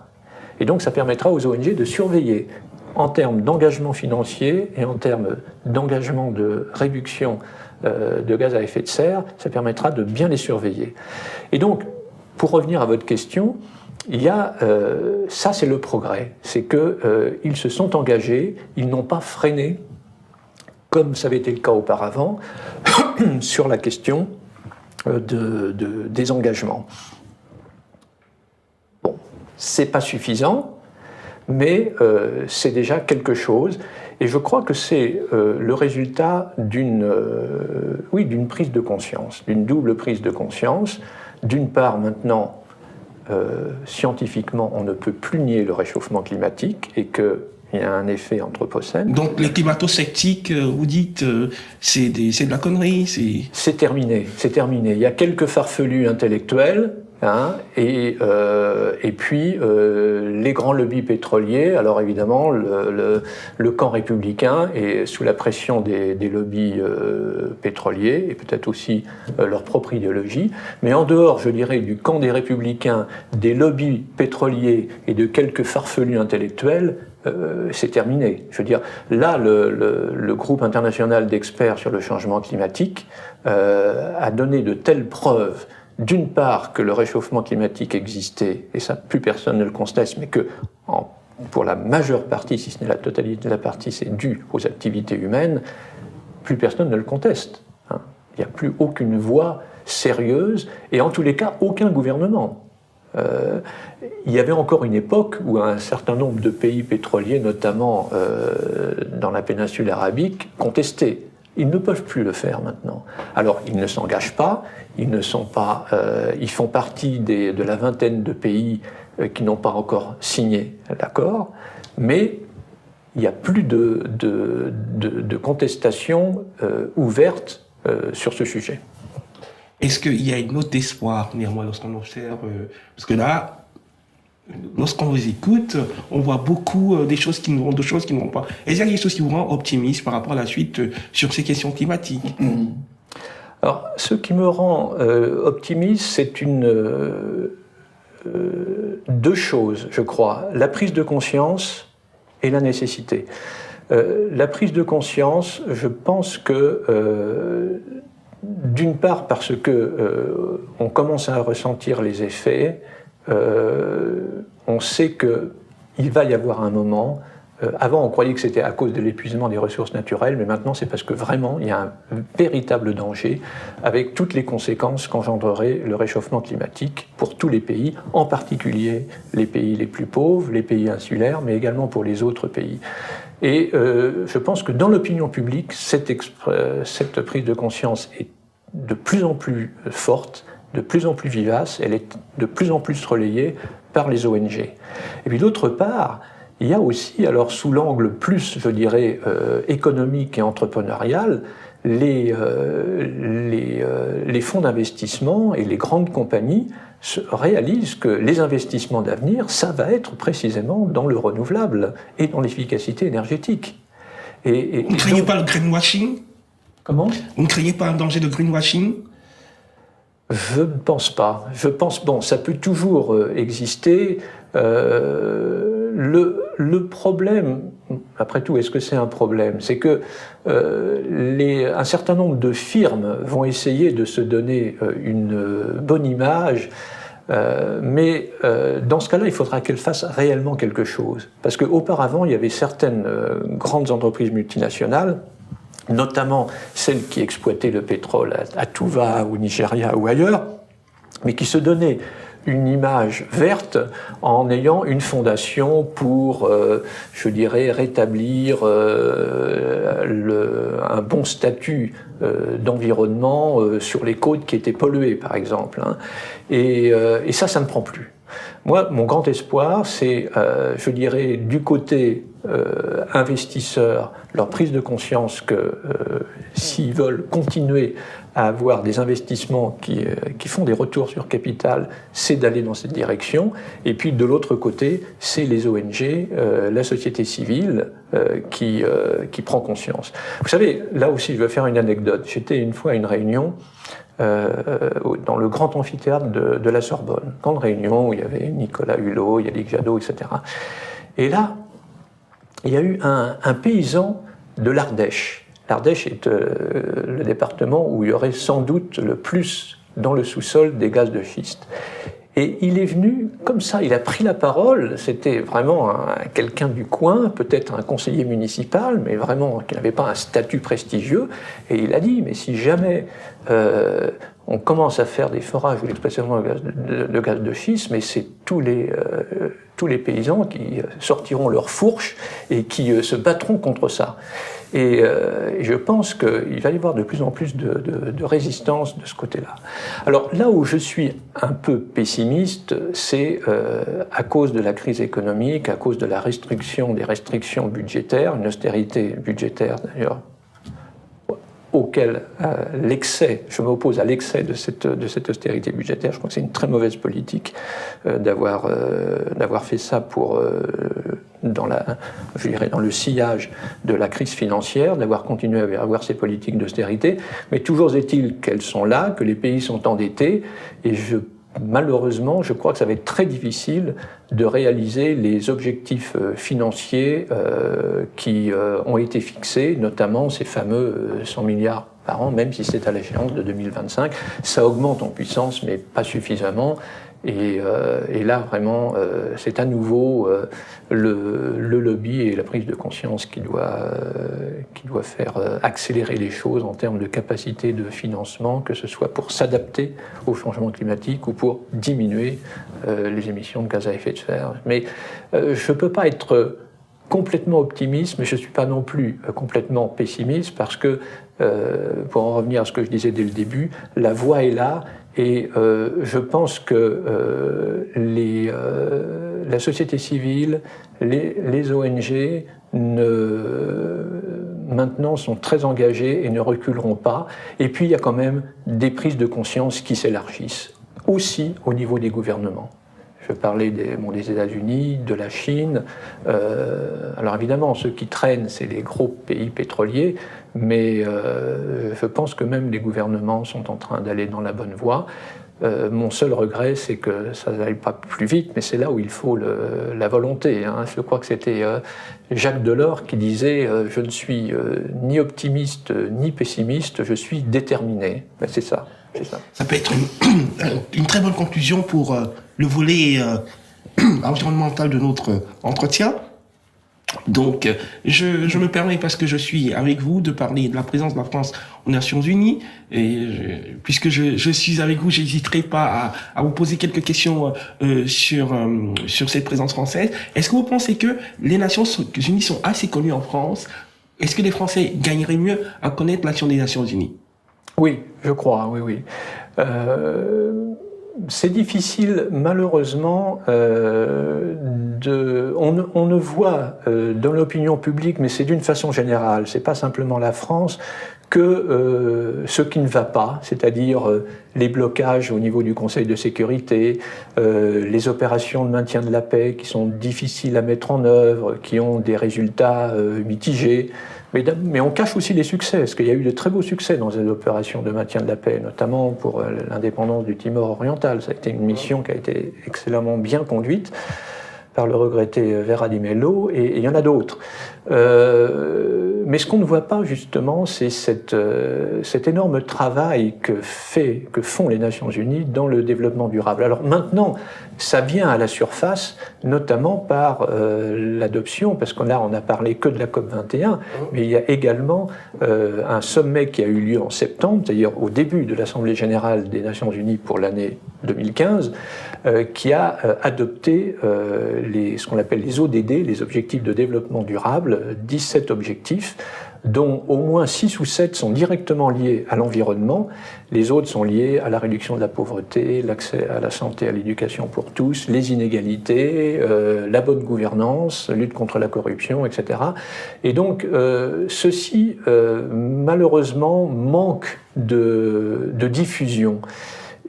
Et donc ça permettra aux ONG de surveiller en termes d'engagement financier et en termes d'engagement de réduction de gaz à effet de serre, ça permettra de bien les surveiller. Et donc, pour revenir à votre question, il y a, ça c'est le progrès, c'est qu'ils se sont engagés, ils n'ont pas freiné, comme ça avait été le cas auparavant, sur la question des engagements. Bon, c'est pas suffisant, mais c'est déjà quelque chose, et je crois que c'est le résultat d'une prise de conscience, d'une double prise de conscience. D'une part, maintenant, scientifiquement, on ne peut plus nier le réchauffement climatique et qu'il y a un effet anthropocène. Donc les climato-sceptiques, vous dites, c'est de la connerie, c'est terminé, c'est terminé. Il y a quelques farfelus intellectuels, hein, et puis les grands lobbies pétroliers. Alors évidemment, le camp républicain est sous la pression des lobbies pétroliers et peut-être aussi leur propre idéologie. Mais en dehors, je dirais, du camp des républicains, des lobbies pétroliers et de quelques farfelus intellectuels, c'est terminé. Je veux dire, là, le groupe international d'experts sur le changement climatique a donné de telles preuves, d'une part que le réchauffement climatique existait, et ça plus personne ne le conteste, mais que pour la majeure partie, si ce n'est la totalité de la partie, c'est dû aux activités humaines, plus personne ne le conteste. Hein. Il n'y a plus aucune voix sérieuse, et en tous les cas, aucun gouvernement. Il y avait encore une époque où un certain nombre de pays pétroliers, notamment dans la péninsule arabique, contestaient. Ils ne peuvent plus le faire maintenant. Alors, ils ne s'engagent pas, ils font partie de la vingtaine de pays qui n'ont pas encore signé l'accord, mais il n'y a plus de contestation ouverte sur ce sujet. Est-ce qu'il y a une note d'espoir, néanmoins, lorsqu'on observe, parce que là, lorsqu'on vous écoute, on voit beaucoup de choses qui nous vont pas. Est-ce qu'il y a quelque chose qui vous rend optimiste par rapport à la suite sur ces questions climatiques? Alors, ce qui me rend optimiste, c'est deux choses, je crois. La prise de conscience et la nécessité. La prise de conscience, je pense que, d'une part, parce que on commence à ressentir les effets, on sait qu'il va y avoir un moment. Avant, on croyait que c'était à cause de l'épuisement des ressources naturelles, mais maintenant, c'est parce que vraiment, il y a un véritable danger avec toutes les conséquences qu'engendrerait le réchauffement climatique pour tous les pays, en particulier les pays les plus pauvres, les pays insulaires, mais également pour les autres pays. Et je pense que dans l'opinion publique, cette prise de conscience est de plus en plus forte de plus en plus vivace, elle est de plus en plus relayée par les ONG. Et puis d'autre part, il y a aussi, alors sous l'angle plus, je dirais, économique et entrepreneurial, les fonds d'investissement et les grandes compagnies réalisent que les investissements d'avenir, ça va être précisément dans le renouvelable et dans l'efficacité énergétique. Vous ne craignez pas le greenwashing? Comment? Vous ne craignez pas un danger de greenwashing? Je ne pense pas. Je pense, bon, ça peut toujours exister. Le problème, après tout, est-ce que c'est un problème? C'est que un certain nombre de firmes vont essayer de se donner une bonne image, mais dans ce cas-là, il faudra qu'elles fassent réellement quelque chose. Parce qu'auparavant, il y avait certaines grandes entreprises multinationales, notamment celles qui exploitaient le pétrole à Tuva, au Nigeria ou ailleurs, mais qui se donnaient une image verte en ayant une fondation pour, je dirais, rétablir un bon statut d'environnement sur les côtes qui étaient polluées, par exemple. Hein. Et ça ne prend plus. Moi, mon grand espoir, c'est, je dirais, du côté investisseurs, leur prise de conscience que s'ils veulent continuer à avoir des investissements qui font des retours sur capital, c'est d'aller dans cette direction. Et puis de l'autre côté, c'est les ONG, la société civile qui prend conscience. Vous savez, là aussi, je vais faire une anecdote. J'étais une fois à une réunion dans le grand amphithéâtre de la Sorbonne, grande réunion où il y avait Nicolas Hulot, Yannick Jadot, etc. Et là, il y a eu un paysan de l'Ardèche. L'Ardèche est le département où il y aurait sans doute le plus dans le sous-sol des gaz de schiste. Et il est venu comme ça, il a pris la parole, c'était vraiment quelqu'un du coin, peut-être un conseiller municipal, mais vraiment qui n'avait pas un statut prestigieux, et il a dit, mais si jamais on commence à faire des forages ou l'exploitation de gaz de schiste, mais c'est tous les paysans qui sortiront leurs fourches et qui se battront contre ça. Et je pense qu'il va y avoir de plus en plus de résistance de ce côté-là. Alors là où je suis un peu pessimiste, c'est à cause de la crise économique, à cause de la restriction, des restrictions budgétaires, une austérité budgétaire d'ailleurs, auquel je m'oppose à l'excès de cette austérité budgétaire. Je crois que c'est une très mauvaise politique d'avoir fait ça dans le sillage de la crise financière, d'avoir continué à avoir ces politiques d'austérité. Mais toujours est-il qu'elles sont là, que les pays sont endettés, et malheureusement, je crois que ça va être très difficile de réaliser les objectifs financiers qui ont été fixés, notamment ces fameux 100 milliards par an, même si c'est à l'échéance de 2025. Ça augmente en puissance, mais pas suffisamment. Et là, vraiment, c'est à nouveau le lobby et la prise de conscience qui doit faire accélérer les choses en termes de capacité de financement, que ce soit pour s'adapter au changement climatique ou pour diminuer les émissions de gaz à effet de serre. Mais je ne peux pas être complètement optimiste, mais je ne suis pas non plus complètement pessimiste, parce que, pour en revenir à ce que je disais dès le début, la voie est là. Et je pense que la société civile, les ONG maintenant sont très engagés et ne reculeront pas. Et puis il y a quand même des prises de conscience qui s'élargissent, aussi au niveau des gouvernements. Je parlais des États-Unis, de la Chine. Alors évidemment, ceux qui traînent, c'est les gros pays pétroliers, mais je pense que même les gouvernements sont en train d'aller dans la bonne voie. Mon seul regret, c'est que ça n'aille pas plus vite, mais c'est là où il faut la volonté. Hein. Je crois que c'était Jacques Delors qui disait « Je ne suis ni optimiste ni pessimiste, je suis déterminé ». Ben, c'est ça. Ça peut être une très bonne conclusion pour le volet environnemental de notre entretien. Donc, je me permets, parce que je suis avec vous, de parler de la présence de la France aux Nations Unies. Et puisque je suis avec vous, j'hésiterai pas à vous poser quelques questions sur cette présence française. Est-ce que vous pensez que les Nations Unies sont assez connues en France? Est-ce que les Français gagneraient mieux à connaître l'action des Nations Unies? Oui, je crois, oui, oui. C'est difficile, malheureusement, on ne voit dans l'opinion publique, mais c'est d'une façon générale, c'est pas simplement la France, que ce qui ne va pas, c'est-à-dire les blocages au niveau du Conseil de sécurité, les opérations de maintien de la paix qui sont difficiles à mettre en œuvre, qui ont des résultats mitigés. Mais on cache aussi les succès, parce qu'il y a eu de très beaux succès dans ces opérations de maintien de la paix, notamment pour l'indépendance du Timor oriental. Ça a été une mission qui a été excellemment bien conduite par le regretté Vera Di Mello, et il y en a d'autres. Mais ce qu'on ne voit pas justement, c'est cet énorme travail que font les Nations Unies dans le développement durable. Alors maintenant, ça vient à la surface, notamment par l'adoption, parce qu'on on a parlé que de la COP21, mais il y a également un sommet qui a eu lieu en septembre, d'ailleurs au début de l'Assemblée générale des Nations Unies pour l'année 2015, qui a adopté ce qu'on appelle les ODD, les objectifs de développement durable, 17 objectifs, dont au moins 6 ou 7 sont directement liés à l'environnement. Les autres sont liés à la réduction de la pauvreté, l'accès à la santé, à l'éducation pour tous, les inégalités, la bonne gouvernance, lutte contre la corruption, etc. Et donc, ceci, malheureusement, manque de diffusion.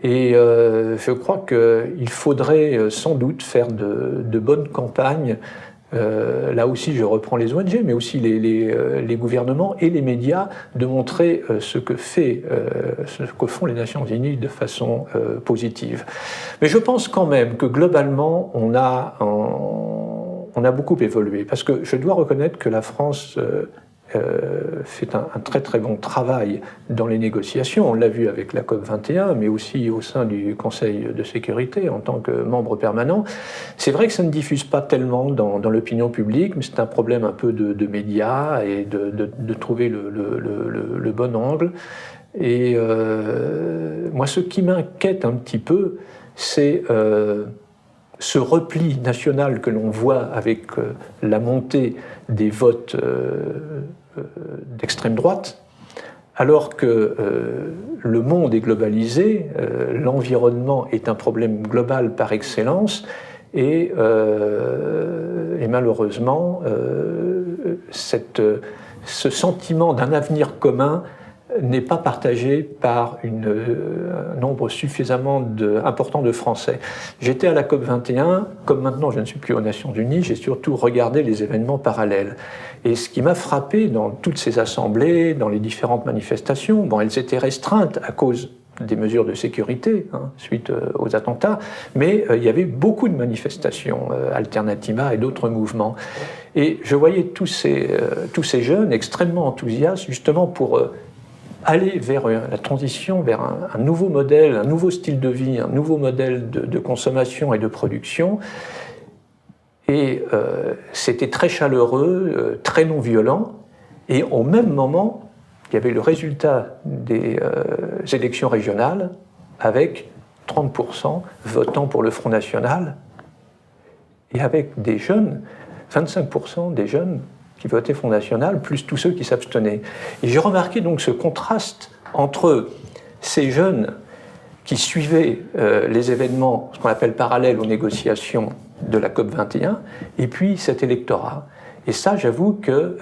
Et je crois qu'il faudrait sans doute faire de bonnes campagnes. Là aussi, je reprends les ONG, mais aussi les gouvernements et les médias, de montrer ce que font les Nations Unies de façon positive. Mais je pense quand même que globalement, on a beaucoup évolué, parce que je dois reconnaître que la France fait un très très bon travail dans les négociations. On l'a vu avec la COP21, mais aussi au sein du Conseil de sécurité en tant que membre permanent. C'est vrai que ça ne diffuse pas tellement dans l'opinion publique, mais c'est un problème un peu de médias et de trouver le bon angle. Et moi, ce qui m'inquiète un petit peu, c'est ce repli national que l'on voit avec la montée des votes d'extrême droite, alors que le monde est globalisé, l'environnement est un problème global par excellence, et malheureusement, ce sentiment d'un avenir commun n'est pas partagé par un nombre suffisamment important de Français. J'étais à la COP21, comme maintenant je ne suis plus aux Nations Unies, j'ai surtout regardé les événements parallèles. Et ce qui m'a frappé dans toutes ces assemblées, dans les différentes manifestations, elles étaient restreintes à cause des mesures de sécurité suite aux attentats, mais il y avait beaucoup de manifestations, Alternativa et d'autres mouvements. Et je voyais tous ces jeunes extrêmement enthousiastes justement pour aller vers la transition, vers un nouveau modèle, un nouveau style de vie, un nouveau modèle de consommation et de production. Et c'était très chaleureux, très non-violent. Et au même moment, il y avait le résultat des élections régionales avec 30% votant pour le Front National et avec des jeunes, 25% des jeunes qui votaient Front National, plus tous ceux qui s'abstenaient. Et j'ai remarqué donc ce contraste entre ces jeunes qui suivaient les événements, ce qu'on appelle parallèles aux négociations de la COP21, et puis cet électorat. Et ça, j'avoue que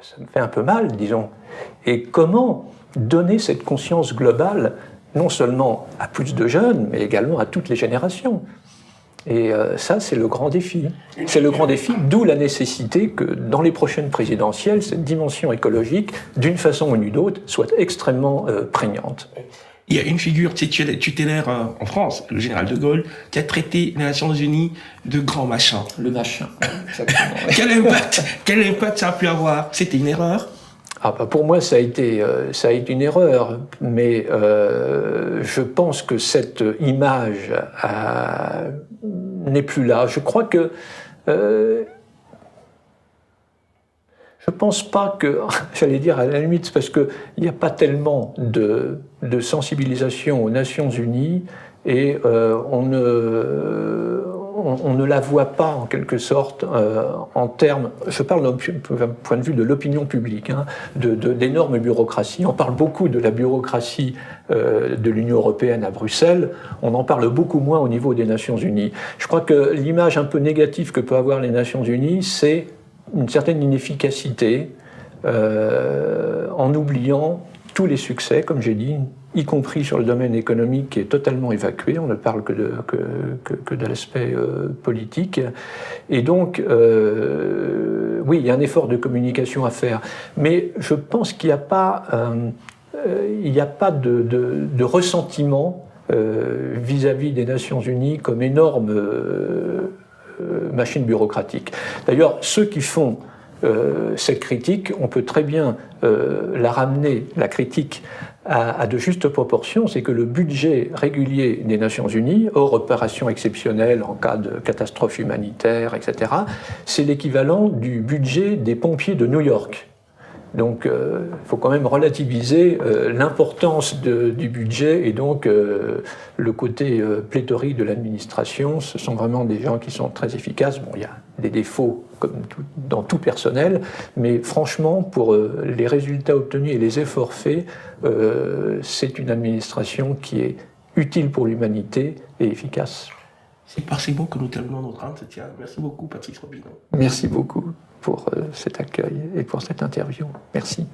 ça me fait un peu mal, disons. Et comment donner cette conscience globale, non seulement à plus de jeunes, mais également à toutes les générations? Et ça, c'est le grand défi. C'est le grand défi, d'où la nécessité que dans les prochaines présidentielles, cette dimension écologique, d'une façon ou d'une autre, soit extrêmement prégnante. Il y a une figure tutélaire en France, le général de Gaulle, qui a traité les Nations Unies de grand machin. Le machin, exactement. Quel impact ça a pu avoir? C'était une erreur? Pour moi, ça a été une erreur, mais je pense que cette image n'est plus là. Je crois que je pense pas que, j'allais dire à la limite, parce qu'il n'y a pas tellement de sensibilisation aux Nations Unies et on on ne la voit pas en quelque sorte en termes, je parle d'un point de vue de l'opinion publique, hein, d'énormes bureaucraties. On parle beaucoup de la bureaucratie de l'Union européenne à Bruxelles, on en parle beaucoup moins au niveau des Nations Unies. Je crois que l'image un peu négative que peuvent avoir les Nations Unies, c'est une certaine inefficacité en oubliant tous les succès, comme j'ai dit, y compris sur le domaine économique qui est totalement évacué, on ne parle que de l'aspect politique. Et donc, oui, il y a un effort de communication à faire, mais je pense qu'il n'y a pas, de ressentiment vis-à-vis des Nations Unies comme énorme machine bureaucratique. D'ailleurs, ceux qui font cette critique, on peut très bien la ramener, la critique, à de justes proportions. C'est que le budget régulier des Nations Unies, hors opérations exceptionnelles en cas de catastrophe humanitaire, etc., c'est l'équivalent du budget des pompiers de New York. Donc, il faut quand même relativiser l'importance du budget et donc le côté pléthorique de l'administration. Ce sont vraiment des gens qui sont très efficaces. Bon, il y a des défauts comme dans tout personnel, mais franchement, pour les résultats obtenus et les efforts faits, c'est une administration qui est utile pour l'humanité et efficace. C'est par ces mots que nous terminons notre entretien. Merci beaucoup, Patrice Robineau. Merci beaucoup pour cet accueil et pour cette interview. Merci.